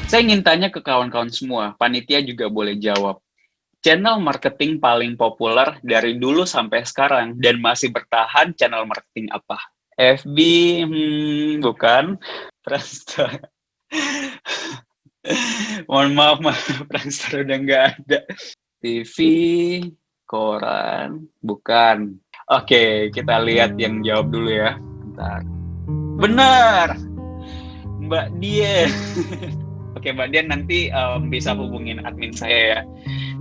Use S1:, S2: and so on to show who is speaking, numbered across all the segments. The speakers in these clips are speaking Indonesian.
S1: Saya ingin tanya ke kawan-kawan semua, panitia juga boleh jawab. Channel marketing paling populer dari dulu sampai sekarang dan masih bertahan channel marketing apa? FB, bukan. Friendster. Mohon maaf, Friendster udah nggak ada. TV, koran, bukan. Oke, kita lihat yang jawab dulu ya. Bentar. Benar, Mbak Dian. Oke, Mbak Dian nanti bisa hubungin admin saya ya.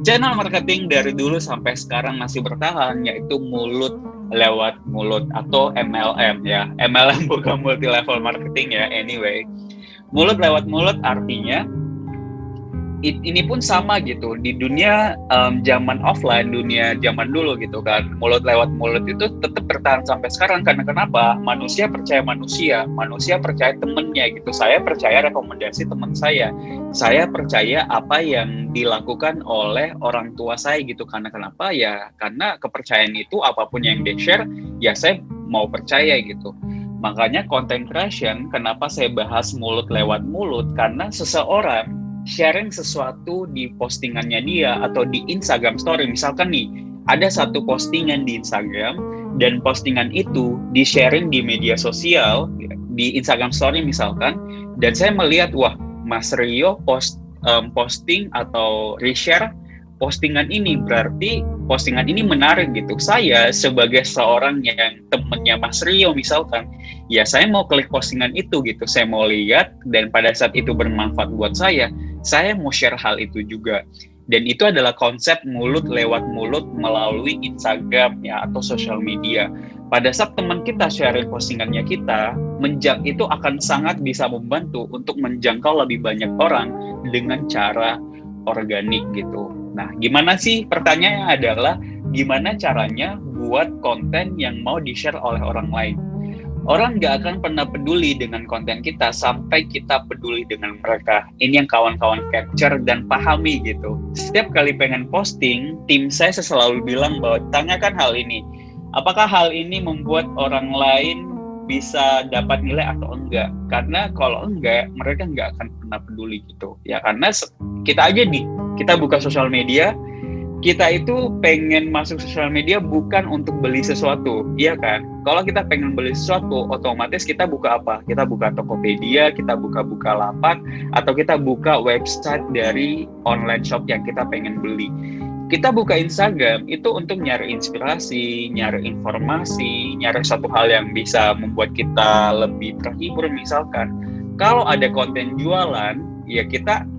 S1: Channel marketing dari dulu sampai sekarang masih bertahan, yaitu mulut lewat mulut atau MLM ya. MLM bukan multi level marketing ya, anyway. Mulut lewat mulut artinya ini pun sama gitu di dunia zaman offline, dunia zaman dulu gitu kan, mulut lewat mulut itu tetap bertahan sampai sekarang. Karena kenapa? Manusia percaya manusia, manusia percaya temennya gitu. Saya percaya rekomendasi teman saya percaya apa yang dilakukan oleh orang tua saya gitu. Karena kenapa? Ya karena kepercayaan itu, apapun yang di share ya saya mau percaya gitu. Makanya content creation, kenapa saya bahas mulut lewat mulut, karena seseorang sharing sesuatu di postingannya dia atau di Instagram story. Misalkan nih, ada satu postingan di Instagram dan postingan itu di-sharing di media sosial, di Instagram story misalkan, dan saya melihat, wah, Mas Rio posting atau reshare postingan ini, berarti postingan ini menarik gitu. Saya sebagai seorang yang temennya Mas Rio misalkan, ya saya mau klik postingan itu gitu, saya mau lihat, dan pada saat itu bermanfaat buat saya mau share hal itu juga. Dan itu adalah konsep mulut lewat mulut melalui Instagram ya atau sosial media. Pada saat teman kita sharing postingannya kita, itu akan sangat bisa membantu untuk menjangkau lebih banyak orang dengan cara organik gitu. Nah, gimana sih? Pertanyaannya adalah gimana caranya buat konten yang mau di-share oleh orang lain? Orang nggak akan pernah peduli dengan konten kita sampai kita peduli dengan mereka. Ini yang kawan-kawan capture dan pahami gitu. Setiap kali pengen posting, tim saya selalu bilang bahwa tanyakan hal ini. Apakah hal ini membuat orang lain bisa dapat nilai atau enggak? Karena kalau enggak, mereka nggak akan pernah peduli gitu. Ya karena kita aja nih, kita buka sosial media, kita itu pengen masuk sosial media bukan untuk beli sesuatu, iya kan? Kalau kita pengen beli sesuatu, otomatis kita buka apa? Kita buka Tokopedia, kita buka Bukalapak, atau kita buka website dari online shop yang kita pengen beli. Kita buka Instagram itu untuk nyari inspirasi, nyari informasi, nyari satu hal yang bisa membuat kita lebih terhibur misalkan. Kalau ada konten jualan, ya kita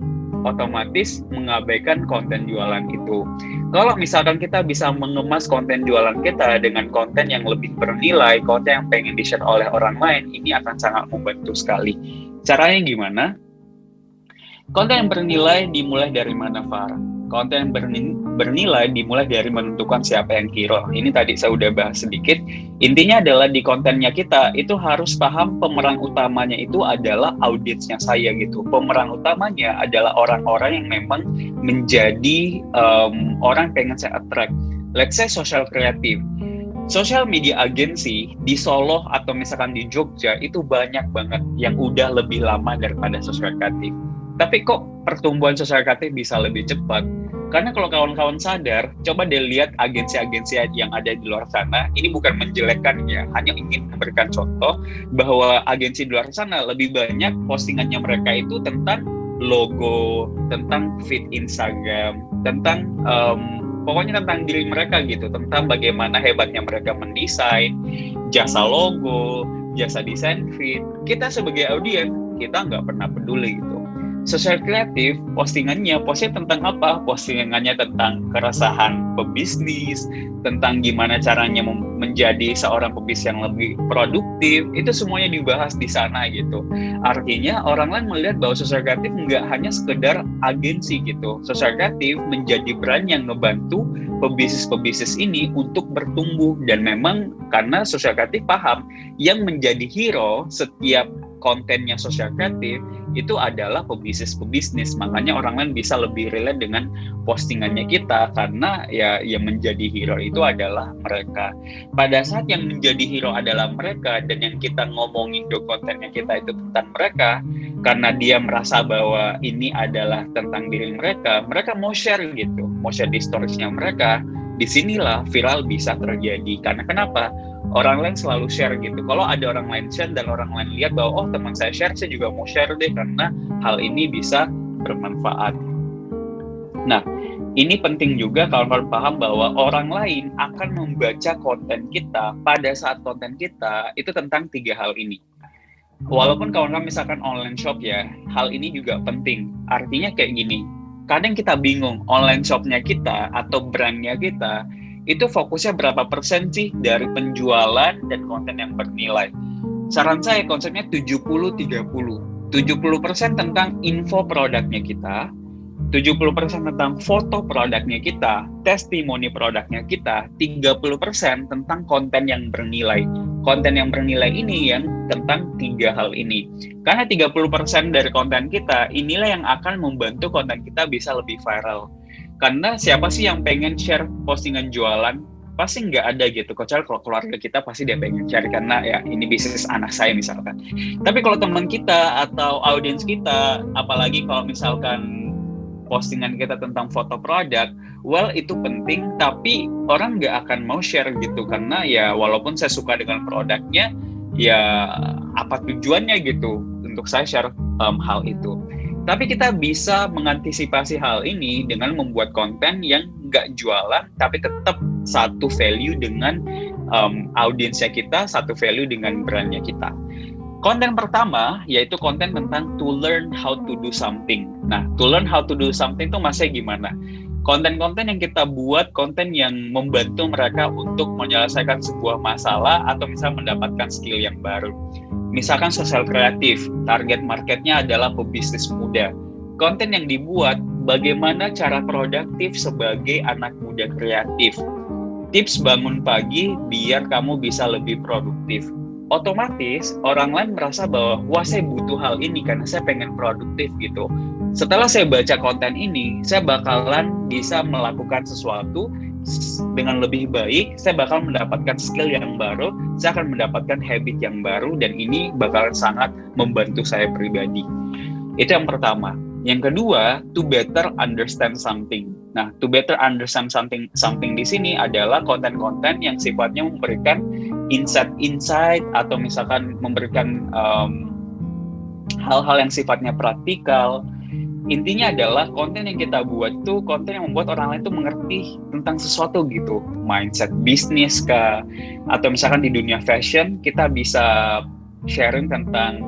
S1: otomatis mengabaikan konten jualan itu. Kalau misalkan kita bisa mengemas konten jualan kita dengan konten yang lebih bernilai, konten yang pengen di-share oleh orang lain, ini akan sangat membantu sekali. Caranya gimana? Konten yang bernilai dimulai dari mana, Far? Konten yang bernilai dimulai dari menentukan siapa yang hero. Ini tadi saya udah bahas sedikit. Intinya adalah di kontennya kita itu harus paham pemeran utamanya itu adalah audiensnya saya gitu. Pemeran utamanya adalah orang-orang yang memang menjadi orang pengen saya attract. Let's say social kreatif. Social media agency di Solo atau misalkan di Jogja itu banyak banget yang udah lebih lama daripada social kreatif. Tapi kok pertumbuhan sosial kreatif bisa lebih cepat? Karena kalau kawan-kawan sadar, coba deh lihat agensi-agensi yang ada di luar sana. Ini bukan menjelekkan ya, hanya ingin memberikan contoh bahwa agensi di luar sana lebih banyak postingannya mereka itu tentang logo, tentang feed Instagram, tentang pokoknya tentang diri mereka gitu, tentang bagaimana hebatnya mereka mendesain, jasa logo, jasa desain feed. Kita sebagai audiens, kita nggak pernah peduli gitu. Sosial kreatif, postingannya tentang apa? Postingannya tentang keresahan pebisnis, tentang gimana caranya menjadi seorang pebisnis yang lebih produktif. Itu semuanya dibahas di sana gitu. Artinya orang lain melihat bahwa sosial kreatif nggak hanya sekedar agensi gitu. Sosial kreatif menjadi brand yang ngebantu pebisnis-pebisnis ini untuk bertumbuh. Dan memang karena sosial kreatif paham yang menjadi hero setiap kontennya sosial kreatif itu adalah pebisnis. Makanya orang lain bisa lebih relate dengan postingannya kita karena ya yang menjadi hero itu adalah mereka. Pada saat yang menjadi hero adalah mereka dan yang kita ngomongin do kontennya kita itu tentang mereka, karena dia merasa bahwa ini adalah tentang diri mereka mau share gitu, mau share di storiesnya mereka. Disinilah viral bisa terjadi. Karena kenapa? Orang lain selalu share gitu. Kalau ada orang lain share dan orang lain lihat bahwa oh teman saya share, saya juga mau share deh karena hal ini bisa bermanfaat. Nah, ini penting juga kawan-kawan paham bahwa orang lain akan membaca konten kita pada saat konten kita itu tentang 3 hal ini. Walaupun kawan-kawan misalkan online shop ya, hal ini juga penting. Artinya kayak gini, kadang kita bingung online shopnya kita atau brandnya kita itu fokusnya berapa persen sih dari penjualan dan konten yang bernilai. Saran saya konsepnya 70-30. 70% tentang info produknya kita, 70% tentang foto produknya kita, testimoni produknya kita, 30% tentang konten yang bernilai. Konten yang bernilai ini yang tentang 3 hal ini. Karena 30% dari konten kita, inilah yang akan membantu konten kita bisa lebih viral. Karena siapa sih yang pengen share postingan jualan? Pasti nggak ada gitu. Kecuali kalau keluarga kita pasti dia pengen share karena ya ini bisnis anak saya misalkan. Tapi kalau teman kita atau audiens kita, apalagi kalau misalkan postingan kita tentang foto produk, well itu penting, tapi orang nggak akan mau share gitu karena ya walaupun saya suka dengan produknya, ya apa tujuannya gitu untuk saya share hal itu. Tapi kita bisa mengantisipasi hal ini dengan membuat konten yang nggak jualan, tapi tetap satu value dengan audiensnya kita, satu value dengan brandnya kita. Konten pertama yaitu konten tentang to learn how to do something. Nah, to learn how to do something itu maksudnya gimana? Konten-konten yang kita buat, konten yang membantu mereka untuk menyelesaikan sebuah masalah atau misalnya mendapatkan skill yang baru. Misalkan sosial kreatif, target marketnya adalah pebisnis muda. Konten yang dibuat, bagaimana cara produktif sebagai anak muda kreatif. Tips bangun pagi biar kamu bisa lebih produktif. Otomatis orang lain merasa bahwa wah saya butuh hal ini karena saya pengen produktif gitu. Setelah saya baca konten ini, saya bakalan bisa melakukan sesuatu dengan lebih baik, saya bakal mendapatkan skill yang baru, saya akan mendapatkan habit yang baru, dan ini bakalan sangat membantu saya pribadi. Itu yang pertama. Yang kedua, to better understand something. Nah, to better understand something di sini adalah konten-konten yang sifatnya memberikan insight atau misalkan memberikan hal-hal yang sifatnya praktikal. Intinya adalah konten yang kita buat tuh konten yang membuat orang lain tuh mengerti tentang sesuatu gitu, mindset bisnis kah, atau misalkan di dunia fashion kita bisa sharing tentang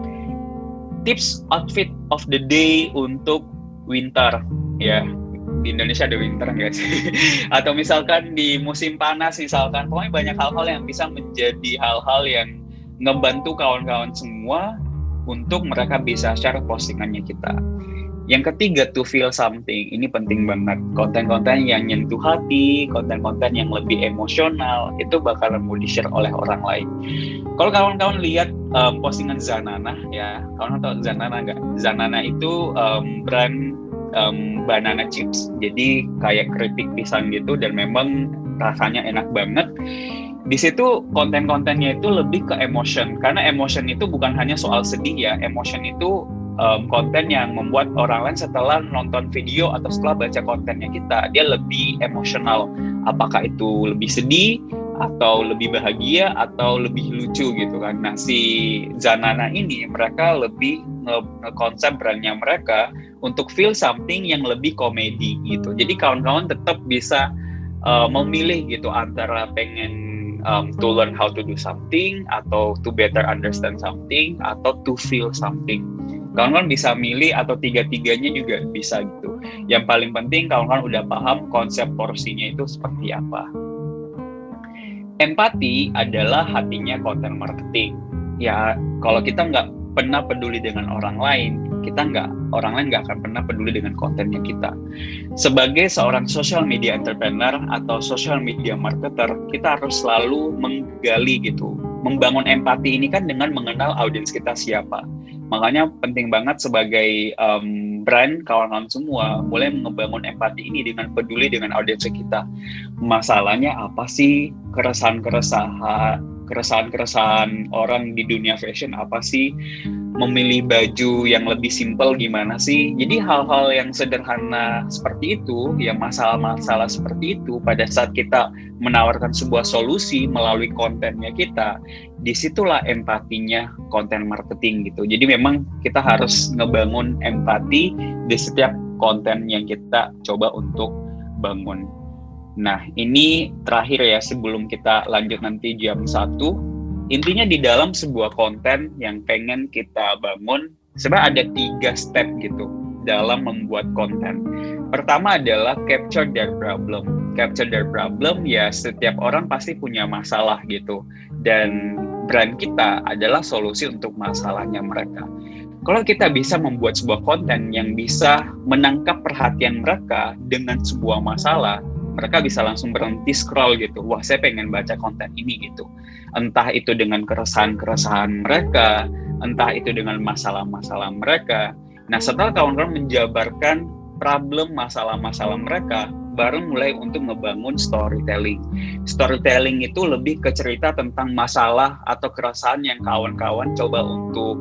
S1: tips outfit of the day untuk winter ya. Di Indonesia ada winter nggak sih? Atau misalkan di musim panas misalkan, pokoknya banyak hal-hal yang bisa menjadi hal-hal yang ngebantu kawan-kawan semua untuk mereka bisa share postingannya kita. Yang ketiga, to feel something. Ini penting banget. Konten-konten yang nyentuh hati, konten-konten yang lebih emosional, itu bakalan mau di-share oleh orang lain. Kalau kawan-kawan lihat postingan Zanana, ya, kawan tahu Zanana nggak? Zanana itu brand banana chips. Jadi kayak keripik pisang gitu, dan memang rasanya enak banget. Di situ konten-kontennya itu lebih ke emotion, karena emotion itu bukan hanya soal sedih ya. Emotion itu konten yang membuat orang lain setelah nonton video atau setelah baca kontennya kita, dia lebih emosional. Apakah itu lebih sedih, atau lebih bahagia, atau lebih lucu gitu kan. Nah, si Zanana ini mereka lebih nge-konsep brandnya mereka untuk feel something yang lebih komedi gitu. Jadi kawan-kawan tetap bisa memilih gitu antara pengen to learn how to do something, atau to better understand something, atau to feel something. Kawan-kawan bisa milih atau tiga-tiganya juga bisa gitu. Yang paling penting kawan-kawan udah paham konsep porsinya itu seperti apa. Empati adalah hatinya konten marketing. Ya, kalau kita nggak pernah peduli dengan orang lain, orang lain nggak akan pernah peduli dengan kontennya kita. Sebagai seorang social media entrepreneur atau social media marketer, kita harus selalu menggali gitu. Membangun empati ini kan dengan mengenal audiens kita siapa. Makanya penting banget sebagai brand, kawan-kawan semua mulai membangun empati ini dengan peduli dengan audiens kita. Masalahnya apa sih? Keresahan keresahan-keresahan orang di dunia fashion apa sih, memilih baju yang lebih simpel gimana sih. Jadi hal-hal yang sederhana seperti itu, ya masalah-masalah seperti itu, pada saat kita menawarkan sebuah solusi melalui kontennya kita, disitulah empatinya konten marketing gitu. Jadi memang kita harus ngebangun empati di setiap konten yang kita coba untuk bangun. Nah, ini terakhir ya sebelum kita lanjut nanti jam 1. Intinya di dalam sebuah konten yang pengen kita bangun, sebenarnya ada 3 step gitu dalam membuat konten. Pertama adalah capture their problem. Capture their problem, ya setiap orang pasti punya masalah gitu. Dan brand kita adalah solusi untuk masalahnya mereka. Kalau kita bisa membuat sebuah konten yang bisa menangkap perhatian mereka dengan sebuah masalah, mereka bisa langsung berhenti scroll gitu. Wah, saya pengen baca konten ini gitu. Entah itu dengan keresahan-keresahan mereka, entah itu dengan masalah-masalah mereka. Nah, setelah kawan-kawan menjabarkan problem masalah-masalah mereka, baru mulai untuk ngebangun storytelling. Storytelling itu lebih ke cerita tentang masalah atau keresahan yang kawan-kawan coba untuk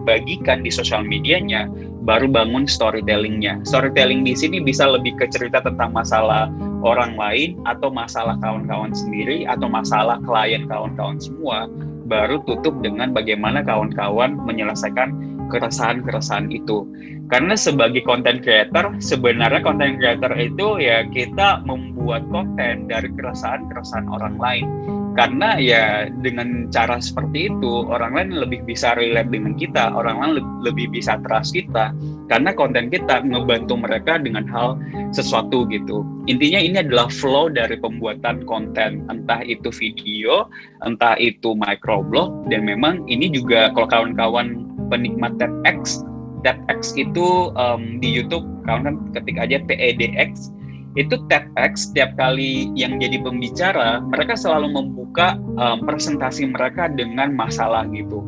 S1: bagikan di sosial medianya, baru bangun storytellingnya. Storytelling di sini bisa lebih ke cerita tentang masalah orang lain atau masalah kawan-kawan sendiri atau masalah klien kawan-kawan semua, baru tutup dengan bagaimana kawan-kawan menyelesaikan keresahan-keresahan itu. Karena sebagai content creator, sebenarnya content creator itu ya kita membuat konten dari keresahan-keresahan orang lain. Karena ya dengan cara seperti itu, orang lain lebih bisa relate dengan kita, orang lain lebih bisa trust kita, karena konten kita ngebantu mereka dengan hal sesuatu gitu. Intinya ini adalah flow dari pembuatan konten, entah itu video, entah itu microblog, dan memang ini juga kalau kawan-kawan penikmat TEDx itu di YouTube, kawan-kawan ketik aja TEDx, itu TEDx setiap kali yang jadi pembicara, mereka selalu membuka presentasi mereka dengan masalah gitu.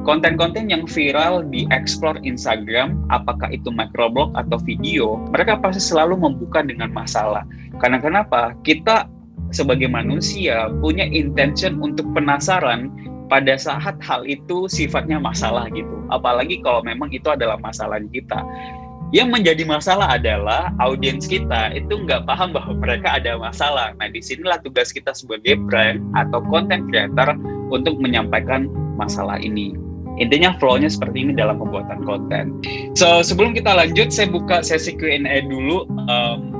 S1: Konten-konten yang viral di explore Instagram, apakah itu microblog atau video, mereka pasti selalu membuka dengan masalah. Karena kenapa? Kita sebagai manusia punya intention untuk penasaran pada saat hal itu sifatnya masalah gitu. Apalagi kalau memang itu adalah masalah kita. Yang menjadi masalah adalah audiens kita itu nggak paham bahwa mereka ada masalah. Nah, disinilah tugas kita sebagai brand atau content creator untuk menyampaikan masalah ini. Intinya flow-nya seperti ini dalam pembuatan konten. So, sebelum kita lanjut, saya buka sesi Q&A dulu.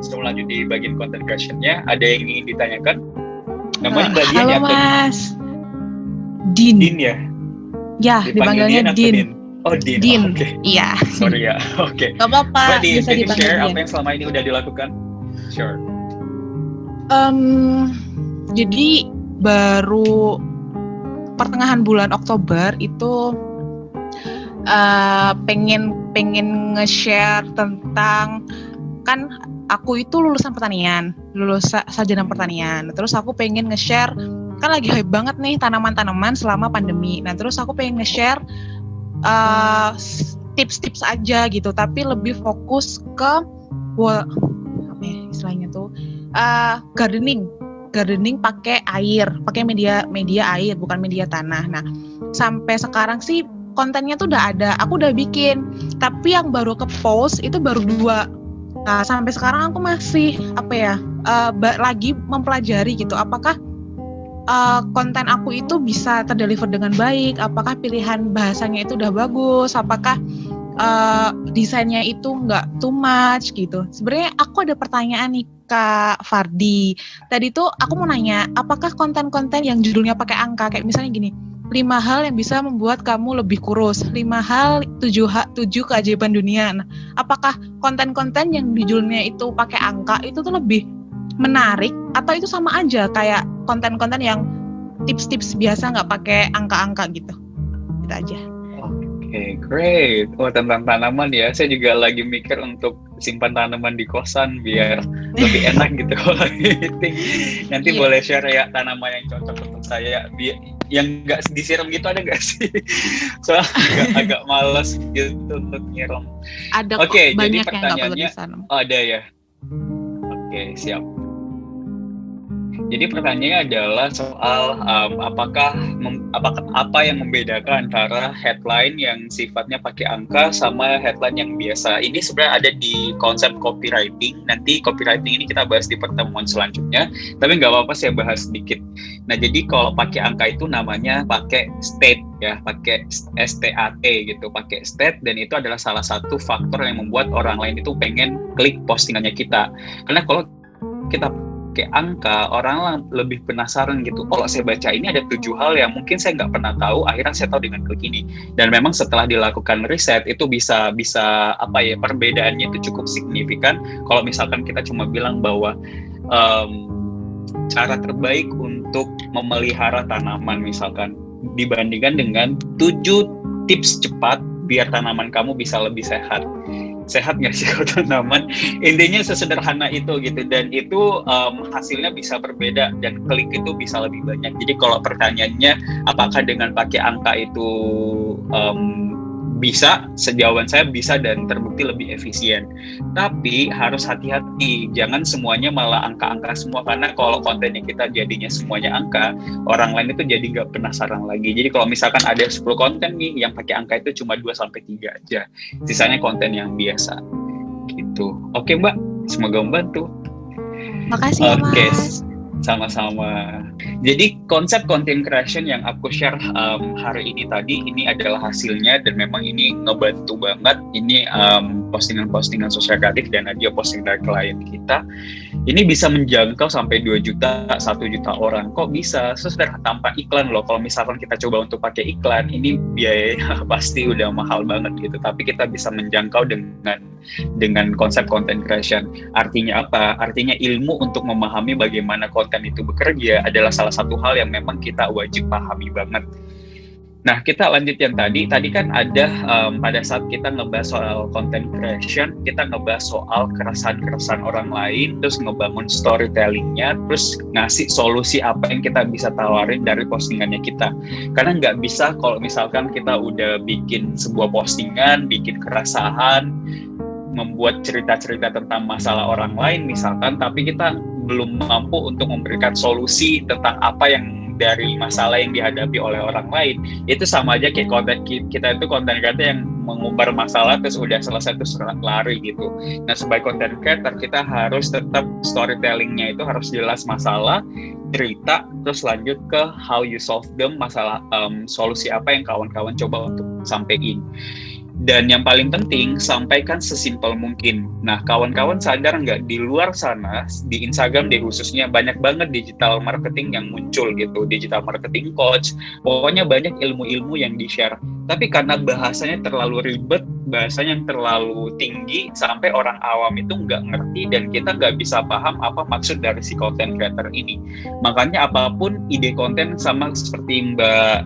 S1: Sebelum lanjut di bagian content creation-nya, ada yang ingin ditanyakan? Namanya Mbak Dian ya?
S2: Halo Mas. Din.
S1: Din ya?
S2: Ya, dipanggilnya Din.
S1: Oh, Din.
S2: Din.
S1: Oke.
S2: Iya.
S1: Sorry ya. Oke.
S2: Gak apa-apa,
S1: Din,
S2: bisa
S1: can you
S2: dipanggil
S1: share
S2: Din.
S1: apa yang selama ini udah dilakukan? Sure.
S2: Jadi baru pertengahan bulan Oktober itu pengen nge-share tentang, kan aku itu lulusan pertanian, sarjana pertanian. Terus aku pengen nge-share, kan lagi hype banget nih tanaman-tanaman selama pandemi. Nah, terus aku pengen nge-share tips-tips aja gitu, tapi lebih fokus ke apa ya istilahnya tuh, gardening pakai air, pakai media air, bukan media tanah. Nah, sampai sekarang sih kontennya tuh udah ada, aku udah bikin, tapi yang baru ke post itu baru 2. Nah, sampai sekarang aku masih lagi mempelajari gitu, apakah konten aku itu bisa terdeliver dengan baik, apakah pilihan bahasanya itu udah bagus, apakah desainnya itu nggak too much gitu. Sebenarnya aku ada pertanyaan nih Kak Fardi. Tadi tuh aku mau nanya, apakah konten-konten yang judulnya pakai angka, kayak misalnya gini, 5 hal yang bisa membuat kamu lebih kurus, 5 hal, 7 keajaiban dunia. Nah, apakah konten-konten yang judulnya itu pakai angka itu tuh lebih menarik, atau itu sama aja kayak konten-konten yang tips-tips biasa nggak pakai angka-angka gitu? Gitu aja.
S1: Oke, great. Oh, tentang tanaman ya. Saya juga lagi mikir untuk simpan tanaman di kosan biar lebih enak gitu kalau meeting. Nanti boleh share ya tanaman yang cocok untuk saya. Yang nggak disiram gitu ada nggak sih? Soalnya agak males gitu untuk nyiram.
S2: Ada kok,
S1: Oke,
S2: banyak
S1: jadi
S2: yang nggak perlu
S1: pertanyaannya
S2: disanam.
S1: ada ya. Oke, siap. Jadi pertanyaannya adalah soal apa yang membedakan antara headline yang sifatnya pakai angka sama headline yang biasa. Ini sebenarnya ada di konsep copywriting. Nanti copywriting ini kita bahas di pertemuan selanjutnya. Tapi nggak apa-apa saya bahas sedikit. Nah, jadi kalau pakai angka itu namanya pakai state ya, pakai STAT gitu, pakai state, dan itu adalah salah satu faktor yang membuat orang lain itu pengen klik postingannya kita. Karena kalau kita pakai angka, orang lebih penasaran gitu. Kalau saya baca ini ada 7 hal yang mungkin saya nggak pernah tahu, akhirnya saya tahu dengan klik ini. Dan memang setelah dilakukan riset itu bisa perbedaannya itu cukup signifikan. Kalau misalkan kita cuma bilang bahwa cara terbaik untuk memelihara tanaman misalkan dibandingkan dengan 7 tips cepat biar tanaman kamu bisa lebih sehat. Sehat nggak sih kalau tanaman? Intinya sesederhana itu gitu, dan itu hasilnya bisa berbeda dan klik itu bisa lebih banyak. Jadi kalau pertanyaannya apakah dengan pakai angka itu bisa, sejauhan saya bisa dan terbukti lebih efisien. Tapi harus hati-hati, jangan semuanya malah angka-angka semua, karena kalau kontennya kita jadinya semuanya angka, orang lain itu jadi nggak penasaran lagi. Jadi kalau misalkan ada 10 konten nih yang pakai angka itu cuma 2-3 aja, sisanya konten yang biasa gitu. Oke Mbak, semoga membantu.
S2: Makasih ya
S1: Oke,
S2: Mas.
S1: sama-sama. Jadi konsep content creation yang aku share hari ini tadi, ini adalah hasilnya, dan memang ini ngebantu banget. Ini postingan-postingan sosial kreatif dan dia posting dari klien kita. Ini bisa menjangkau sampai 2 juta, 1 juta orang. Kok bisa? Sudah tanpa iklan loh. Kalau misalkan kita coba untuk pakai iklan, ini biayanya pasti udah mahal banget gitu. Tapi kita bisa menjangkau dengan konsep content creation. Artinya apa? Artinya ilmu untuk memahami bagaimana konten itu bekerja adalah salah satu hal yang memang kita wajib pahami banget. Nah, kita lanjut yang tadi kan ada pada saat kita ngebahas soal content creation, kita ngebahas soal keresahan-keresahan orang lain, terus ngebangun storytellingnya, terus ngasih solusi apa yang kita bisa tawarin dari postingannya kita. Karena nggak bisa kalau misalkan kita udah bikin sebuah postingan, bikin keresahan, membuat cerita-cerita tentang masalah orang lain misalkan, tapi kita belum mampu untuk memberikan solusi tentang apa yang dari masalah yang dihadapi oleh orang lain. Itu sama aja kayak konten kita itu konten creator yang mengumbar masalah terus udah selesai terus lari gitu. Nah, sebagai content creator kita harus tetap storytellingnya itu harus jelas masalah, cerita, terus lanjut ke how you solve them, masalah solusi apa yang kawan-kawan coba untuk sampaikan. Dan yang paling penting, sampaikan sesimpel mungkin. Nah, kawan-kawan sadar nggak, di luar sana, di Instagram deh khususnya, banyak banget digital marketing yang muncul gitu, digital marketing coach, pokoknya banyak ilmu-ilmu yang di-share. Tapi karena bahasanya terlalu ribet, bahasanya yang terlalu tinggi, sampai orang awam itu nggak ngerti dan kita nggak bisa paham apa maksud dari si content creator ini. Makanya apapun ide konten, sama seperti Mbak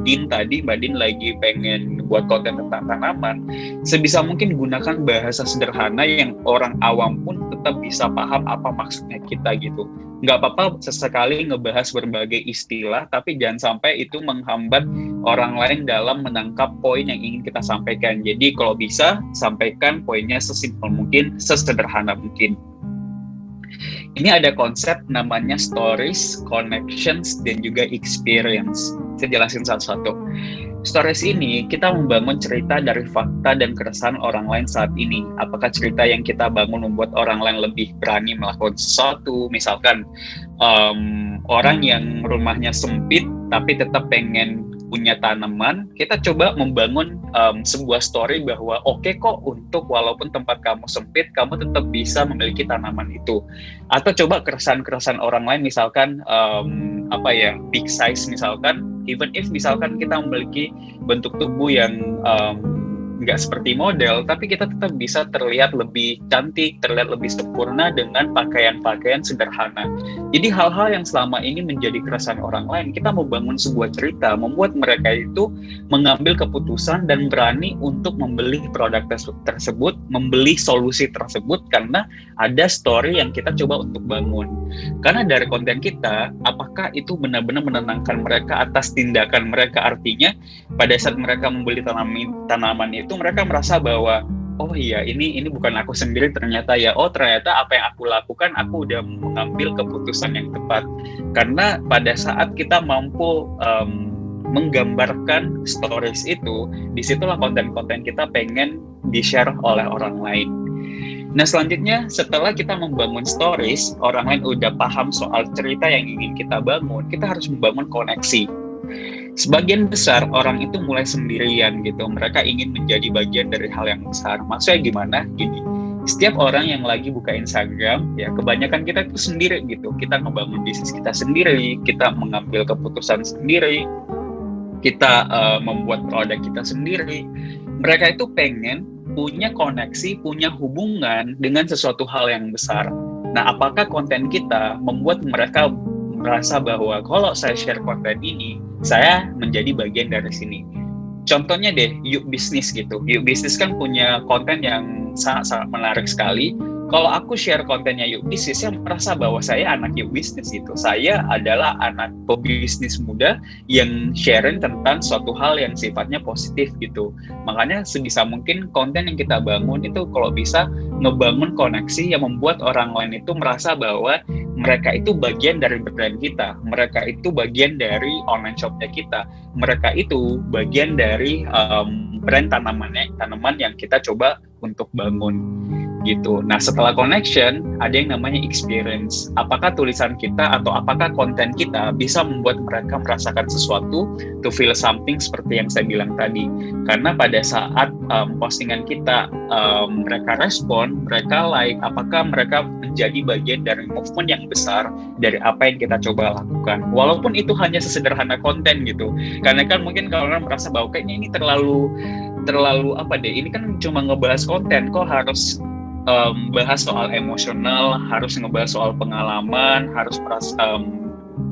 S1: Mbak Din lagi pengen buat konten tentang tanaman, sebisa mungkin gunakan bahasa sederhana yang orang awam pun tetap bisa paham apa maksudnya kita gitu. Nggak apa-apa sesekali ngebahas berbagai istilah, tapi jangan sampai itu menghambat orang lain dalam menangkap poin yang ingin kita sampaikan. Jadi kalau bisa, sampaikan poinnya sesimpel mungkin, sesederhana mungkin. Ini ada konsep namanya stories, connections, dan juga experience. Saya jelasin satu-satu. Stories ini kita membangun cerita dari fakta dan keresahan orang lain saat ini. Apakah cerita yang kita bangun membuat orang lain lebih berani melakukan sesuatu? Misalkan orang yang rumahnya sempit tapi tetap pengen punya tanaman, kita coba membangun sebuah story bahwa oke kok untuk walaupun tempat kamu sempit, kamu tetap bisa memiliki tanaman itu. Atau coba keresahan-keresahan orang lain, misalkan big size misalkan, even if misalkan kita memiliki bentuk tubuh yang nggak seperti model, tapi kita tetap bisa terlihat lebih cantik, terlihat lebih sempurna dengan pakaian-pakaian sederhana. Jadi hal-hal yang selama ini menjadi keresahan orang lain, kita membangun sebuah cerita, membuat mereka itu mengambil keputusan dan berani untuk membeli produk tersebut, membeli solusi tersebut, karena ada story yang kita coba untuk bangun. Karena dari konten kita, apakah itu benar-benar menenangkan mereka atas tindakan mereka? Artinya pada saat mereka membeli tanaman itu, mereka merasa bahwa oh iya ini bukan aku sendiri ternyata ya, oh ternyata apa yang aku lakukan aku udah mengambil keputusan yang tepat. Karena pada saat kita mampu menggambarkan stories itu, disitulah konten-konten kita pengen di-share oleh orang lain. Nah selanjutnya setelah kita membangun stories, orang lain udah paham soal cerita yang ingin kita bangun, kita harus membangun koneksi. Sebagian besar orang itu mulai sendirian gitu, mereka ingin menjadi bagian dari hal yang besar. Maksudnya gimana? Gini, setiap orang yang lagi buka Instagram, ya kebanyakan kita itu sendiri gitu, kita ngebangun bisnis kita sendiri, kita mengambil keputusan sendiri, kita membuat produk kita sendiri. Mereka itu pengen punya koneksi, punya hubungan dengan sesuatu hal yang besar. Nah, apakah konten kita membuat mereka merasa bahwa kalau saya share konten ini, saya menjadi bagian dari sini. Contohnya deh, Yuk Bisnis gitu. Yuk Bisnis kan punya konten yang sangat-sangat menarik sekali. Kalau aku share kontennya Yuk Bisnis, saya merasa bahwa saya anak Yuk Bisnis gitu. Saya adalah anak pebisnis muda yang sharing tentang suatu hal yang sifatnya positif gitu. Makanya sebisa mungkin konten yang kita bangun itu kalau bisa ngebangun koneksi yang membuat orang lain itu merasa bahwa mereka itu bagian dari brand kita, mereka itu bagian dari online shopnya kita, mereka itu bagian dari brand tanaman yang kita coba untuk bangun gitu. Nah setelah connection ada yang namanya experience. Apakah tulisan kita atau apakah konten kita bisa membuat mereka merasakan sesuatu, to feel something seperti yang saya bilang tadi. Karena pada saat postingan kita mereka respon, mereka like, apakah mereka menjadi bagian dari movement yang besar dari apa yang kita coba lakukan. Walaupun itu hanya sesederhana konten gitu. Karena kan mungkin kalau orang merasa bahwa kayaknya ini terlalu apa deh, ini kan cuma ngebahas konten, kok harus bahas soal emosional, harus ngebahas soal pengalaman, harus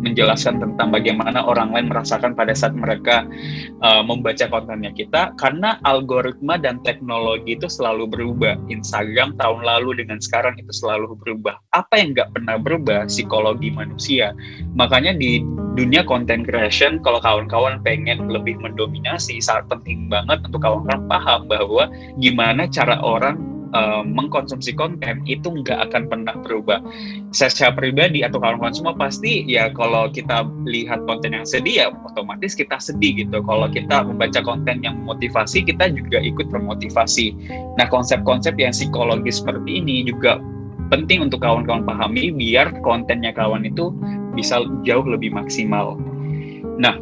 S1: menjelaskan tentang bagaimana orang lain merasakan pada saat mereka membaca kontennya kita. Karena algoritma dan teknologi itu selalu berubah. Instagram tahun lalu dengan sekarang itu selalu berubah. Apa yang nggak pernah berubah? Psikologi manusia. Makanya di dunia content creation, kalau kawan-kawan pengen lebih mendominasi, sangat penting banget untuk kawan-kawan paham bahwa gimana cara orang mengkonsumsi konten itu nggak akan pernah berubah. Saya secara pribadi atau kawan-kawan semua pasti ya kalau kita lihat konten yang sedih ya otomatis kita sedih gitu. Kalau kita membaca konten yang memotivasi, kita juga ikut termotivasi. Nah konsep-konsep yang psikologis seperti ini juga penting untuk kawan-kawan pahami biar kontennya kawan itu bisa jauh lebih maksimal. Nah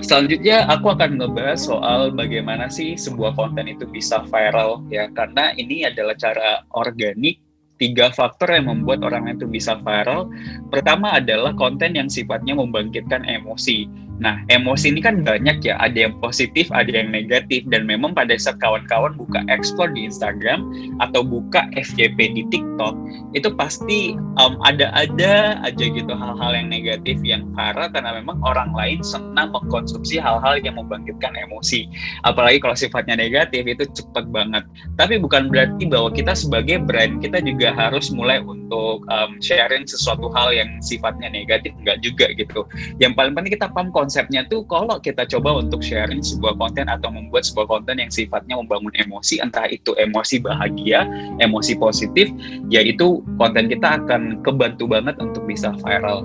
S1: selanjutnya aku akan ngebahas soal bagaimana sih sebuah konten itu bisa viral ya, karena ini adalah cara organik. 3 faktor yang membuat orang itu bisa viral. Pertama adalah konten yang sifatnya membangkitkan emosi. Nah, emosi ini kan banyak ya, ada yang positif, ada yang negatif, dan memang pada saat kawan-kawan buka explore di Instagram atau buka FYP di TikTok, itu pasti ada aja gitu hal-hal yang negatif yang viral karena memang orang lain senang mengkonsumsi hal-hal yang membangkitkan emosi. Apalagi kalau sifatnya negatif itu cepat banget. Tapi bukan berarti bahwa kita sebagai brand kita juga harus mulai untuk sharing sesuatu hal yang sifatnya negatif, enggak juga gitu. Yang paling penting kita paham konsepnya tuh kalau kita coba untuk sharing sebuah konten atau membuat sebuah konten yang sifatnya membangun emosi, entah itu emosi bahagia, emosi positif, yaitu konten kita akan kebantu banget untuk bisa viral.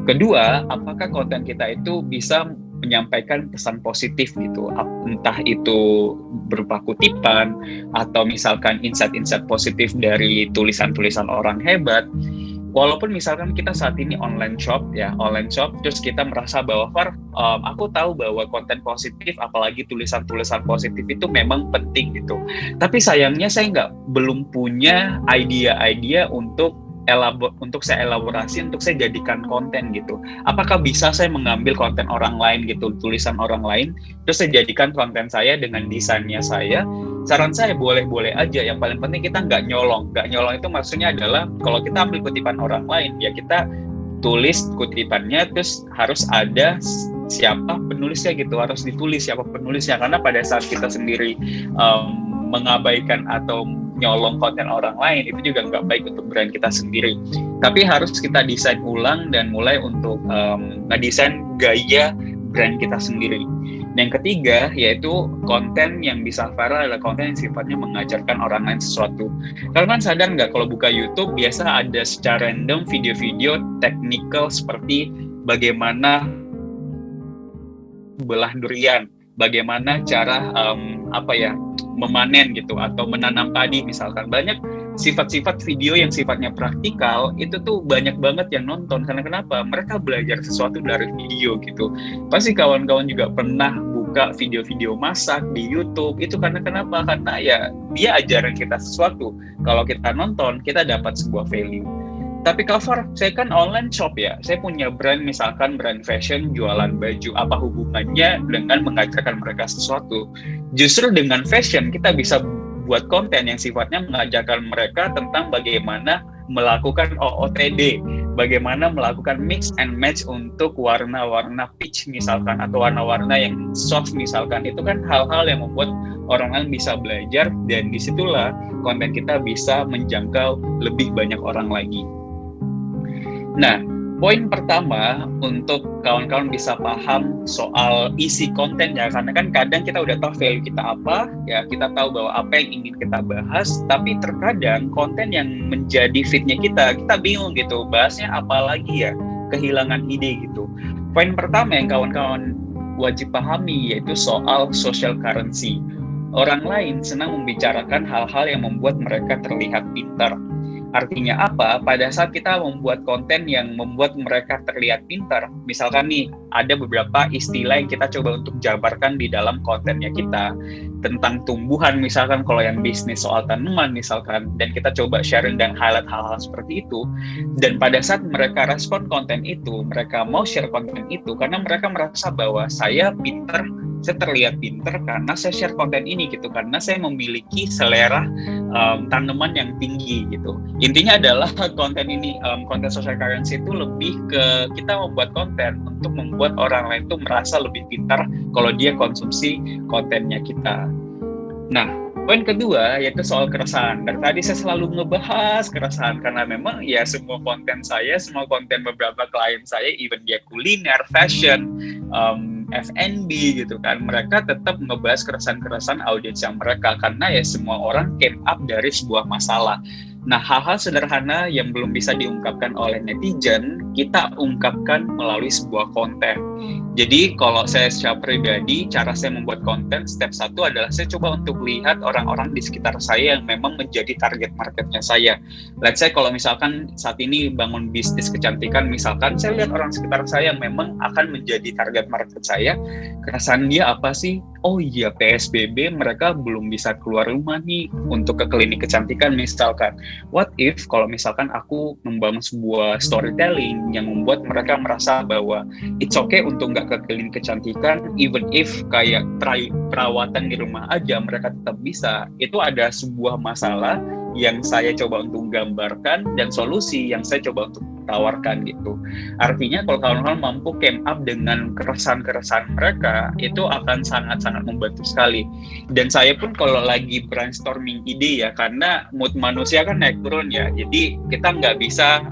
S1: Kedua, apakah konten kita itu bisa menyampaikan pesan positif gitu, entah itu berupa kutipan atau misalkan insight-insight positif dari tulisan-tulisan orang hebat. Walaupun misalkan kita saat ini online shop, terus kita merasa bahwa aku tahu bahwa konten positif, apalagi tulisan-tulisan positif itu memang penting gitu. Tapi sayangnya saya belum punya ide-ide untuk saya elaborasi, untuk saya jadikan konten gitu. Apakah bisa saya mengambil konten orang lain gitu, tulisan orang lain, terus saya jadikan konten saya dengan desainnya saya? Saran saya boleh-boleh aja. Yang paling penting kita nggak nyolong. Nggak nyolong itu maksudnya adalah kalau kita ambil kutipan orang lain, ya kita tulis kutipannya, terus harus ada siapa penulisnya gitu, harus ditulis siapa penulisnya. Karena pada saat kita sendiri mengabaikan atau nyolong konten orang lain, itu juga nggak baik untuk brand kita sendiri. Tapi harus kita desain ulang dan mulai untuk ngedesain gaya brand kita sendiri. Dan yang ketiga yaitu konten yang bisa viral adalah konten yang sifatnya mengajarkan orang lain sesuatu. Kalian sadar nggak kalau buka YouTube biasa ada secara random video-video technical seperti bagaimana belah durian, bagaimana cara memanen gitu atau menanam padi misalkan. Banyak sifat-sifat video yang sifatnya praktikal itu tuh banyak banget yang nonton. Karena kenapa? Mereka belajar sesuatu dari video gitu. Pasti kawan-kawan juga pernah buka video-video masak di YouTube. Itu karena kenapa? Karena ya dia ajaran kita sesuatu. Kalau kita nonton, kita dapat sebuah value. Tapi cover, saya kan online shop ya. Saya punya brand, misalkan brand fashion, jualan baju. Apa hubungannya dengan mengajarkan mereka sesuatu? Justru dengan fashion, kita bisa buat konten yang sifatnya mengajarkan mereka tentang bagaimana melakukan OOTD, bagaimana melakukan mix and match untuk warna-warna peach misalkan, atau warna-warna yang soft misalkan. Itu kan hal-hal yang membuat orang lain bisa belajar, dan disitulah konten kita bisa menjangkau lebih banyak orang lagi. Nah, poin pertama untuk kawan-kawan bisa paham soal isi konten ya, karena kan kadang kita udah tahu value kita apa, ya kita tahu bahwa apa yang ingin kita bahas, tapi terkadang konten yang menjadi fitnya kita bingung gitu, bahasnya apa lagi ya, kehilangan ide gitu. Poin pertama yang kawan-kawan wajib pahami yaitu soal social currency. Orang lain senang membicarakan hal-hal yang membuat mereka terlihat pintar. Artinya apa? Pada saat kita membuat konten yang membuat mereka terlihat pintar, misalkan nih, ada beberapa istilah yang kita coba untuk jabarkan di dalam kontennya kita, tentang tumbuhan misalkan, kalau yang bisnis soal tanaman misalkan, dan kita coba sharing dan highlight hal-hal seperti itu. Dan pada saat mereka respon konten itu, mereka mau share konten itu, karena mereka merasa bahwa saya pintar, saya terlihat pintar karena saya share konten ini gitu, karena saya memiliki selera tanaman yang tinggi gitu. Intinya adalah konten ini, konten social currency itu lebih ke kita membuat konten untuk membuat orang lain tuh merasa lebih pintar kalau dia konsumsi kontennya kita. Nah, poin kedua yaitu soal keresahan. Dari tadi saya selalu ngebahas keresahan karena memang ya semua konten saya, semua konten beberapa klien saya, even dia kuliner, fashion, F&B gitu kan, mereka tetap ngebahas keresahan-keresahan audiens yang mereka, karena ya semua orang came up dari sebuah masalah. Nah, hal-hal sederhana yang belum bisa diungkapkan oleh netizen, kita ungkapkan melalui sebuah konten. Jadi, kalau saya secara pribadi, cara saya membuat konten, step satu adalah saya coba untuk lihat orang-orang di sekitar saya yang memang menjadi target marketnya saya. Let's say kalau misalkan saat ini bangun bisnis kecantikan, misalkan saya lihat orang sekitar saya yang memang akan menjadi target market saya, keresahan dia apa sih? Oh iya, PSBB mereka belum bisa keluar rumah nih untuk ke klinik kecantikan misalkan. What if kalau misalkan aku membangun sebuah storytelling yang membuat mereka merasa bahwa it's okay untuk nggak ke klinik kecantikan, even if kayak perawatan di rumah aja mereka tetap bisa. Itu ada sebuah masalah yang saya coba untuk gambarkan dan solusi yang saya coba untuk tawarkan gitu. Artinya kalau kawan-kawan mampu came up dengan keresahan-keresahan mereka, itu akan sangat-sangat membantu sekali. Dan saya pun kalau lagi brainstorming ide ya, karena mood manusia kan naik turun ya, jadi kita nggak bisa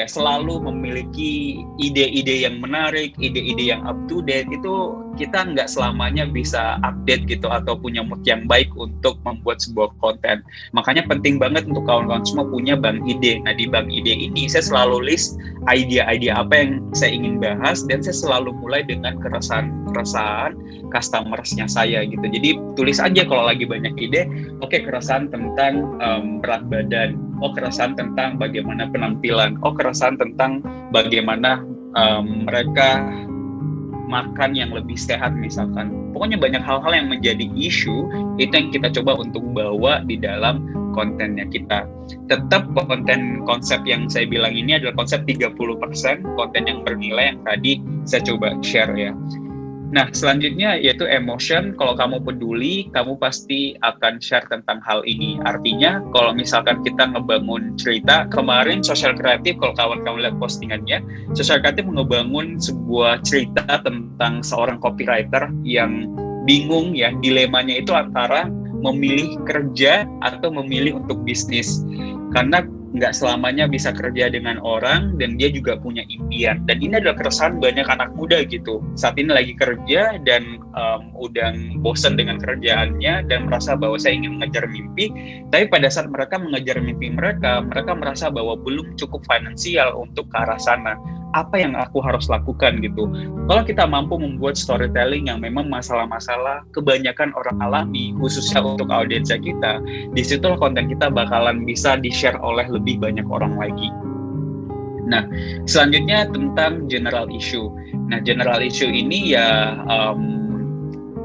S1: selalu memiliki ide-ide yang menarik, ide-ide yang up to date. Itu kita nggak selamanya bisa update gitu atau punya mood yang baik untuk membuat sebuah konten. Makanya penting banget untuk kawan-kawan semua punya bank ide. Nah, di bank ide ini saya selalu list ide-ide apa yang saya ingin bahas, dan saya selalu mulai dengan keresahan customersnya saya gitu. Jadi tulis aja kalau lagi banyak ide, oke, keresahan tentang berat badan, keresahan tentang bagaimana penampilan, keresahan tentang bagaimana mereka makan yang lebih sehat misalkan. Pokoknya banyak hal-hal yang menjadi isu, itu yang kita coba untuk bawa di dalam kontennya kita. Tetap konsep yang saya bilang ini adalah konsep 30% konten yang bernilai yang tadi saya coba share ya. Nah, selanjutnya yaitu emotion. Kalau kamu peduli, kamu pasti akan share tentang hal ini. Artinya, kalau misalkan kita ngebangun cerita, kemarin Social Creative, kalau kawan-kawan lihat postingannya, Social Creative ngebangun sebuah cerita tentang seorang copywriter yang bingung ya, dilemanya itu antara memilih kerja atau memilih untuk bisnis. Karena nggak selamanya bisa kerja dengan orang, dan dia juga punya impian. Dan ini adalah keresahan banyak anak muda gitu. Saat ini lagi kerja dan udah bosan dengan kerjaannya dan merasa bahwa saya ingin mengejar mimpi, tapi pada saat mereka mengejar mimpi mereka merasa bahwa belum cukup finansial untuk ke arah sana. Apa yang aku harus lakukan gitu. Kalau kita mampu membuat storytelling yang memang masalah-masalah kebanyakan orang alami, khususnya untuk audiensnya kita, disitulah konten kita bakalan bisa di-share oleh lebih banyak orang lagi. Nah, selanjutnya tentang general issue. Nah, general issue ini ya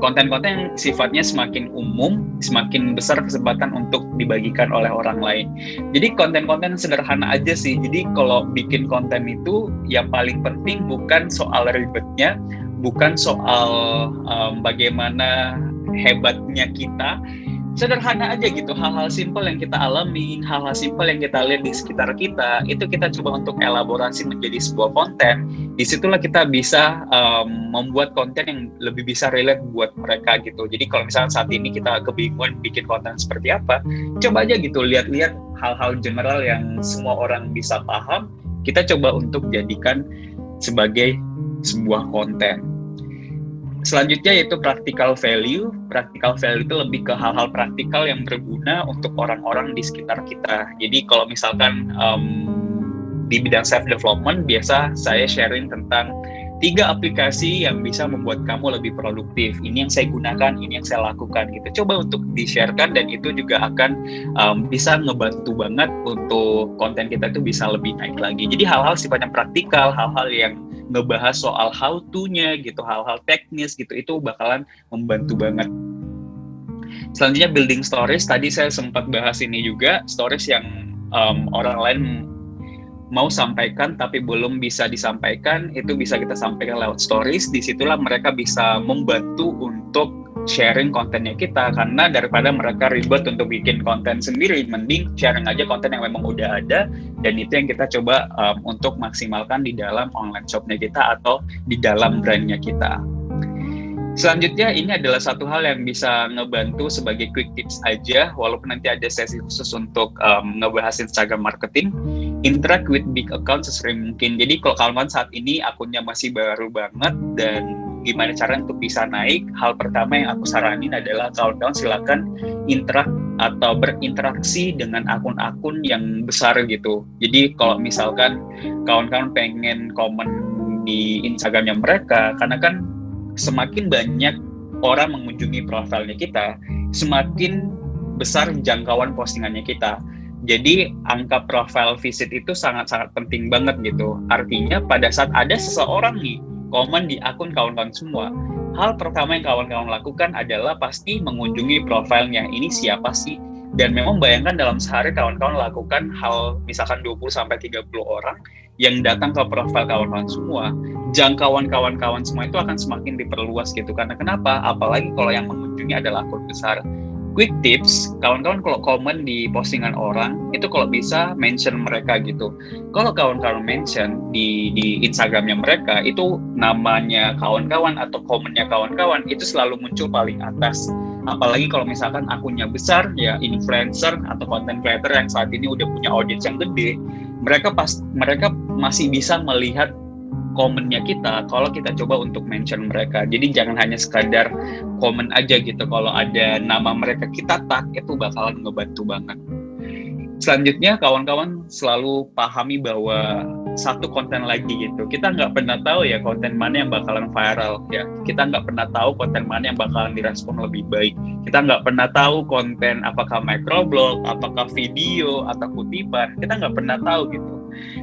S1: konten-konten yang sifatnya semakin umum, semakin besar kesempatan untuk dibagikan oleh orang lain. Jadi konten-konten sederhana aja sih. Jadi kalau bikin konten itu yang paling penting bukan soal ribetnya, bukan soal bagaimana hebatnya kita. Sederhana aja gitu, hal-hal simpel yang kita alami, hal-hal simpel yang kita lihat di sekitar kita, itu kita coba untuk elaborasi menjadi sebuah konten. Disitulah kita bisa membuat konten yang lebih bisa relate buat mereka gitu. Jadi kalau misalnya saat ini kita kebingungan bikin konten seperti apa, coba aja gitu, lihat-lihat hal-hal general yang semua orang bisa paham, kita coba untuk jadikan sebagai sebuah konten. Selanjutnya yaitu practical value. Practical value itu lebih ke hal-hal praktikal yang berguna untuk orang-orang di sekitar kita. Jadi kalau misalkan di bidang self development, biasa saya sharing tentang 3 aplikasi yang bisa membuat kamu lebih produktif. Ini yang saya gunakan, ini yang saya lakukan gitu. Coba untuk di-sharekan, dan itu juga akan bisa ngebantu banget untuk konten kita itu bisa lebih naik lagi. Jadi hal-hal sifatnya praktikal, hal-hal yang ngebahas soal how to-nya gitu, hal-hal teknis gitu, itu bakalan membantu banget. Selanjutnya building stories. Tadi saya sempat bahas ini juga, stories yang orang lain mau sampaikan tapi belum bisa disampaikan, itu bisa kita sampaikan lewat stories. Disitulah mereka bisa membantu untuk sharing kontennya kita, karena daripada mereka ribet untuk bikin konten sendiri, mending sharing aja konten yang memang udah ada, dan itu yang kita coba untuk maksimalkan di dalam online shopnya kita atau di dalam brandnya kita. Selanjutnya ini adalah satu hal yang bisa ngebantu sebagai quick tips aja, walaupun nanti ada sesi khusus untuk ngebahas Instagram marketing. Interact with big account sesering mungkin. Jadi kalau kawan-kawan saat ini akunnya masih baru banget dan gimana cara untuk bisa naik, hal pertama yang aku saranin adalah kawan-kawan silakan interact atau berinteraksi dengan akun-akun yang besar gitu. Jadi kalau misalkan kawan-kawan pengen komen di Instagramnya mereka, karena kan semakin banyak orang mengunjungi profilnya kita, semakin besar jangkauan postingannya kita. Jadi angka profile visit itu sangat-sangat penting banget gitu. Artinya pada saat ada seseorang nih komen di akun kawan-kawan semua, hal pertama yang kawan-kawan lakukan adalah pasti mengunjungi profilnya. Ini siapa sih? Dan memang bayangkan dalam sehari kawan-kawan lakukan hal misalkan 20-30 orang yang datang ke profil kawan-kawan semua. Jangkauan kawan-kawan semua itu akan semakin diperluas gitu. Karena kenapa? Apalagi kalau yang mengunjungi adalah akun besar. Quick tips, kawan-kawan kalau komen di postingan orang, itu kalau bisa mention mereka gitu. Kalau kawan-kawan mention di Instagramnya mereka, itu namanya kawan-kawan atau komennya kawan-kawan, itu selalu muncul paling atas. Apalagi kalau misalkan akunnya besar, ya influencer atau content creator yang saat ini udah punya audience yang gede, mereka masih bisa melihat komennya kita kalau kita coba untuk mention mereka. Jadi jangan hanya sekadar komen aja gitu, kalau ada nama mereka kita tag, itu bakalan ngebantu banget. Selanjutnya kawan-kawan selalu pahami bahwa satu konten lagi gitu, kita nggak pernah tahu ya konten mana yang bakalan viral ya, kita nggak pernah tahu konten mana yang bakalan direspon lebih baik, kita nggak pernah tahu konten apakah microblog, apakah video atau kutipan, kita nggak pernah tahu gitu.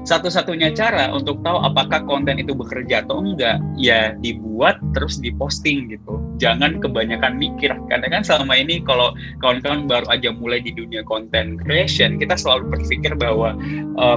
S1: Satu-satunya cara untuk tahu apakah konten itu bekerja atau enggak, ya dibuat terus diposting gitu. Jangan kebanyakan mikir, karena kan selama ini kalau kawan-kawan baru aja mulai di dunia content creation, kita selalu berpikir bahwa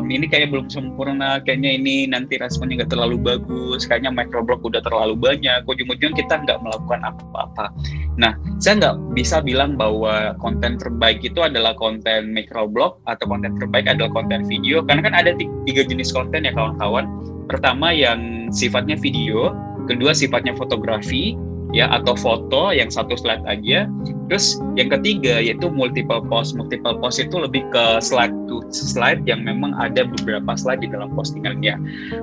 S1: ini kayak belum sempurna, kayaknya ini nanti responnya nggak terlalu bagus, kayaknya microblog udah terlalu banyak, ujung-ujungnya kita nggak melakukan apa-apa. Nah, saya nggak bisa bilang bahwa konten terbaik itu adalah konten microblog atau konten terbaik adalah konten video, karena kan ada 3 jenis konten ya kawan-kawan. Pertama yang sifatnya video, kedua sifatnya fotografi ya atau foto yang satu slide aja, Terus yang ketiga yaitu multiple post. Multiple post itu lebih ke slide to slide yang memang ada beberapa slide di dalam postingannya.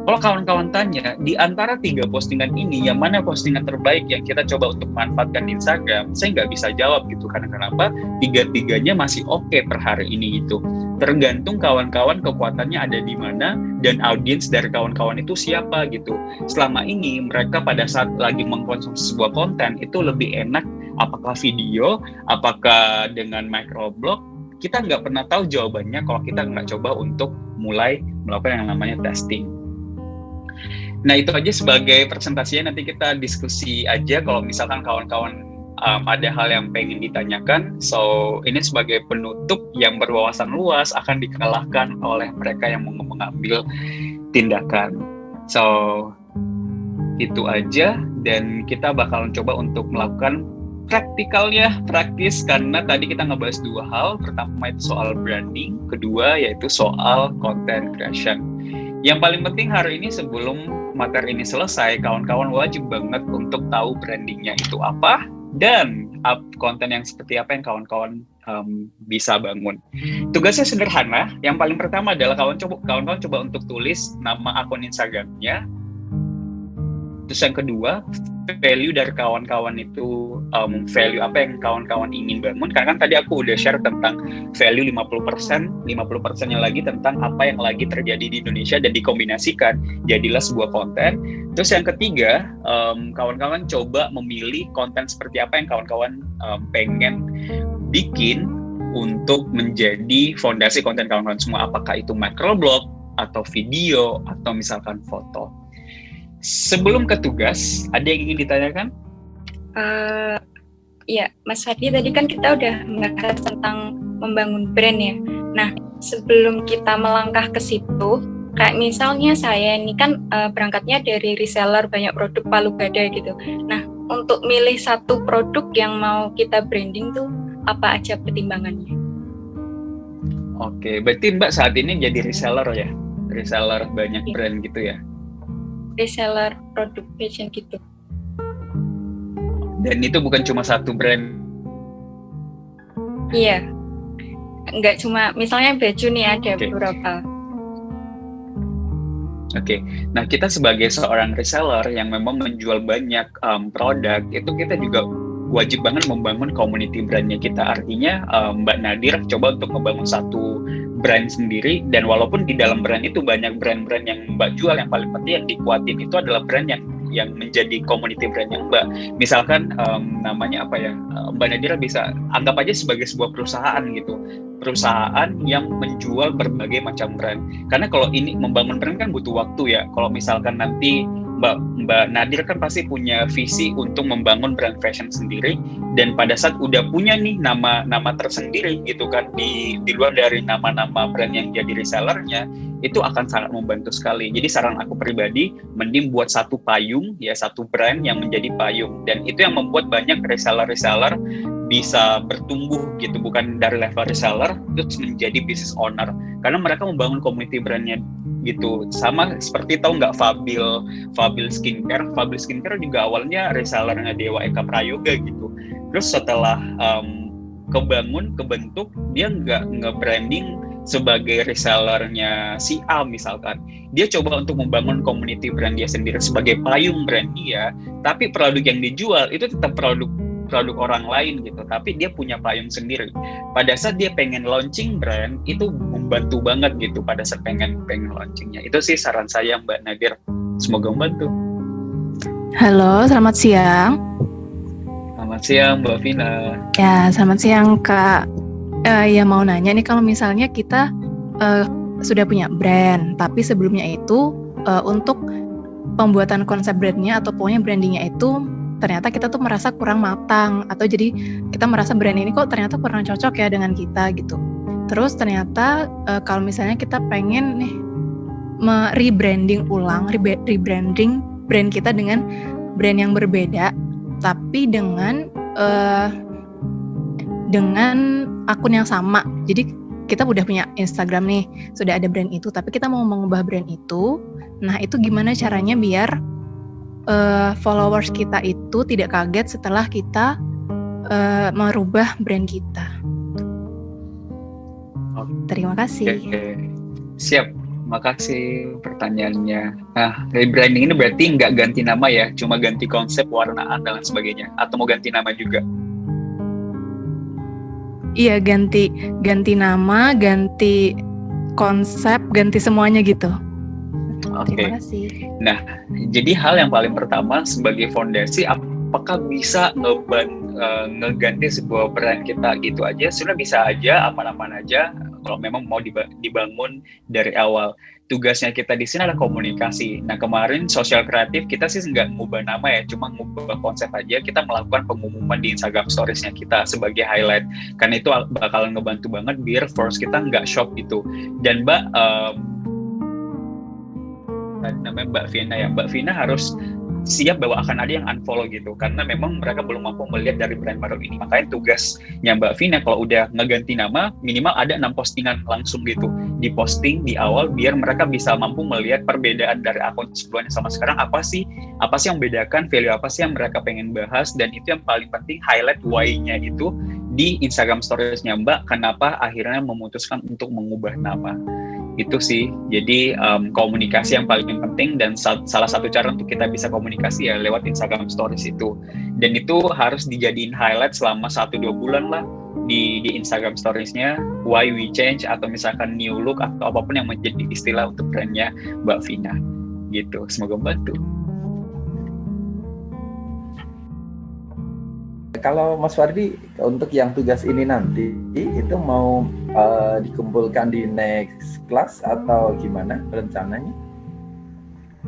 S1: Kalau kawan-kawan tanya, di antara 3 postingan ini, yang mana postingan terbaik yang kita coba untuk manfaatkan di Instagram? Saya nggak bisa jawab gitu, karena kenapa? 3-tiganya masih oke per hari ini gitu. Tergantung kawan-kawan kekuatannya ada di mana, dan audiens dari kawan-kawan itu siapa gitu. Selama ini mereka pada saat lagi mengkonsumsi sebuah konten, itu lebih enak apakah video, apakah dengan microblog, kita nggak pernah tahu jawabannya kalau kita nggak coba untuk mulai melakukan yang namanya testing. Nah itu aja sebagai presentasinya, nanti kita diskusi aja kalau misalkan kawan-kawan ada hal yang pengen ditanyakan. So ini sebagai penutup yang berwawasan luas akan dikalahkan oleh mereka yang mau mengambil tindakan. So itu aja, dan kita bakalan coba untuk melakukan praktis, karena tadi kita ngebahas 2 hal. Pertama itu soal branding, kedua yaitu soal content creation. Yang paling penting hari ini sebelum materi ini selesai, kawan-kawan wajib banget untuk tahu brandingnya itu apa dan konten yang seperti apa yang kawan-kawan bisa bangun. Tugasnya sederhana. Yang paling pertama adalah kawan-kawan coba untuk tulis nama akun Instagramnya. Terus yang kedua, value dari kawan-kawan itu, value apa yang kawan-kawan ingin bangun. Karena kan tadi aku udah share tentang value 50%, 50%-nya lagi tentang apa yang lagi terjadi di Indonesia dan dikombinasikan jadilah sebuah konten. Terus yang ketiga, kawan-kawan coba memilih konten seperti apa yang kawan-kawan pengen bikin untuk menjadi fondasi konten kawan-kawan semua, apakah itu microblog atau video atau misalkan foto. Sebelum ke tugas, ada yang ingin ditanyakan?
S3: Ya, Mas Fadli, tadi kan kita udah membahas tentang membangun brand ya. Nah, sebelum kita melangkah ke situ, kayak misalnya saya ini kan berangkatnya dari reseller banyak produk Palu Gada gitu. Nah, untuk milih satu produk yang mau kita branding tuh apa aja pertimbangannya?
S1: Oke, berarti Mbak saat ini jadi reseller ya? Reseller banyak brand gitu ya?
S3: Reseller produk fashion gitu.
S1: Dan itu bukan cuma satu brand?
S3: Iya, nggak cuma misalnya baju nih, ada beberapa.
S1: Oke, nah kita sebagai seorang reseller yang memang menjual banyak produk, itu kita juga wajib banget membangun community brandnya kita. Artinya Mbak Nadir coba untuk membangun satu brand sendiri, dan walaupun di dalam brand itu banyak brand-brand yang Mbak jual, yang paling penting yang dikuatin itu adalah brand yang menjadi community brandnya Mbak. Misalkan namanya apa ya, Mbak Nadira bisa anggap aja sebagai sebuah perusahaan gitu, perusahaan yang menjual berbagai macam brand. Karena kalau ini membangun brand kan butuh waktu ya. Kalau misalkan nanti Mbak Nadir kan pasti punya visi untuk membangun brand fashion sendiri, dan pada saat udah punya nih nama tersendiri gitu kan, di luar dari nama-nama brand yang jadi resellernya, itu akan sangat membantu sekali. Jadi saran aku pribadi, mending buat satu payung ya, satu brand yang menjadi payung, dan itu yang membuat banyak reseller bisa bertumbuh gitu, bukan dari level reseller terus menjadi business owner, karena mereka membangun community brandnya gitu. Sama seperti tahu nggak Fabil Skincare juga awalnya resellernya Dewa Eka Prayoga gitu. Terus setelah kebentuk, dia nggak nge-branding sebagai resellernya si A misalkan. Dia coba untuk membangun community brand dia sendiri sebagai payung brand dia, tapi produk yang dijual itu tetap produk orang lain gitu, tapi dia punya payung sendiri. Pada saat dia pengen launching brand, itu membantu banget gitu pada saat pengen launchingnya. Itu sih saran saya Mbak Nadir, semoga membantu.
S4: Halo, selamat siang.
S1: Selamat siang Mbak Vina.
S4: Ya, selamat siang Kak. Ya mau nanya nih, kalau misalnya kita sudah punya brand, tapi sebelumnya itu untuk pembuatan konsep brandnya atau pokoknya brandingnya itu ternyata kita tuh merasa kurang matang, atau jadi kita merasa brand ini kok ternyata kurang cocok ya dengan kita gitu. Terus ternyata kalau misalnya kita pengen nih rebranding brand kita dengan brand yang berbeda, tapi dengan akun yang sama. Jadi kita udah punya Instagram nih, sudah ada brand itu, tapi kita mau mengubah brand itu. Nah itu gimana caranya biar followers kita itu tidak kaget setelah kita merubah brand kita.
S1: Oke.
S4: Terima kasih.
S1: Siap, makasih pertanyaannya. Nah, rebranding ini berarti nggak ganti nama ya, cuma ganti konsep, warna, dan lain sebagainya. Atau mau ganti nama juga?
S4: Iya, ganti nama, ganti konsep, ganti semuanya gitu.
S1: Oke.
S4: Terima kasih.
S1: Nah, jadi hal yang paling pertama sebagai fondasi, apakah bisa ngeganti sebuah brand kita gitu aja? Sebenarnya bisa aja, aman-aman aja. Kalau memang mau dibangun dari awal. Tugasnya kita di sini adalah komunikasi. Nah, kemarin sosial kreatif kita sih nggak ngubah nama ya, cuma ngubah konsep aja. Kita melakukan pengumuman di Instagram Stories-nya kita sebagai highlight. Karena itu bakalan ngebantu banget biar first kita nggak shock gitu. Dan Mbak, namanya Mbak Vina ya. Mbak Vina harus siap bahwa akan ada yang unfollow gitu, karena memang mereka belum mampu melihat dari brand baru ini. Makanya tugasnya Mbak Vina kalau udah ngeganti nama, minimal ada 6 postingan langsung gitu diposting di awal, biar mereka bisa mampu melihat perbedaan dari akun sebelumnya sama sekarang. Apa sih yang membedakan, value apa sih yang mereka pengen bahas, dan itu yang paling penting, highlight why-nya itu di Instagram Stories-nya Mbak, kenapa akhirnya memutuskan untuk mengubah nama. Itu sih, jadi komunikasi yang paling penting, dan salah satu cara untuk kita bisa komunikasi ya lewat Instagram Stories itu. Dan itu harus dijadiin highlight selama 1-2 bulan lah di Instagram Stories-nya, why we change, atau misalkan new look, atau apapun yang menjadi istilah untuk brandnya Mbak Vina. Gitu, semoga membantu.
S5: Kalau Mas Fardi, untuk yang tugas ini nanti, itu mau dikumpulkan di next class atau gimana rencananya?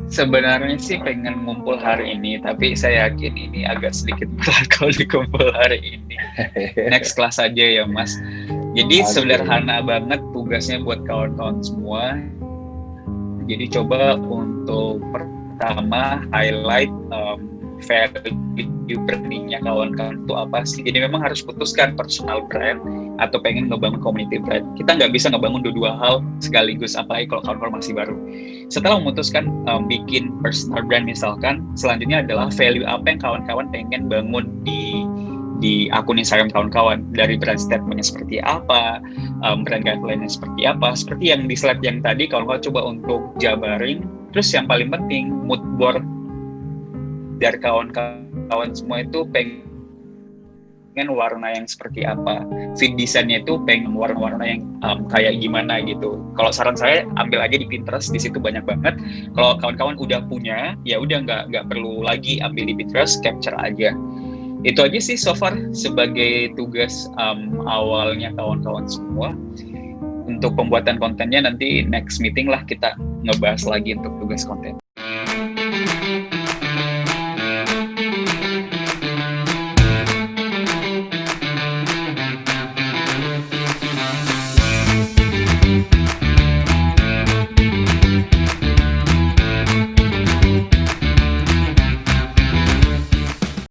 S1: Sebenarnya sih pengen ngumpul hari ini, tapi saya yakin ini agak sedikit berat kalau dikumpul hari ini. Next class aja ya Mas. Jadi sederhana banget tugasnya buat kawan-kawan semua. Jadi coba untuk pertama highlight value brandingnya kawan-kawan itu apa sih. Jadi memang harus putuskan personal brand atau pengen ngebangun community brand. Kita nggak bisa ngebangun dua hal sekaligus, apalagi kalau kawan-kawan masih baru. Setelah memutuskan bikin personal brand misalkan, selanjutnya adalah value apa yang kawan-kawan pengen bangun di akun Instagram kawan-kawan. Dari brand statement-nya seperti apa, brand guideline-nya seperti apa. Seperti yang di slide yang tadi, kawan-kawan coba untuk jabarin. Terus yang paling penting, mood board dari kawan-kawan semua itu pengen warna yang seperti apa, feed desainnya itu pengen warna-warna yang kayak gimana gitu. Kalau saran saya ambil aja di Pinterest, di situ banyak banget. Kalau kawan-kawan udah punya, ya udah nggak perlu lagi ambil di Pinterest, capture aja. Itu aja sih so far sebagai tugas awalnya kawan-kawan semua. Untuk pembuatan kontennya nanti next meeting lah kita ngebahas lagi untuk tugas konten.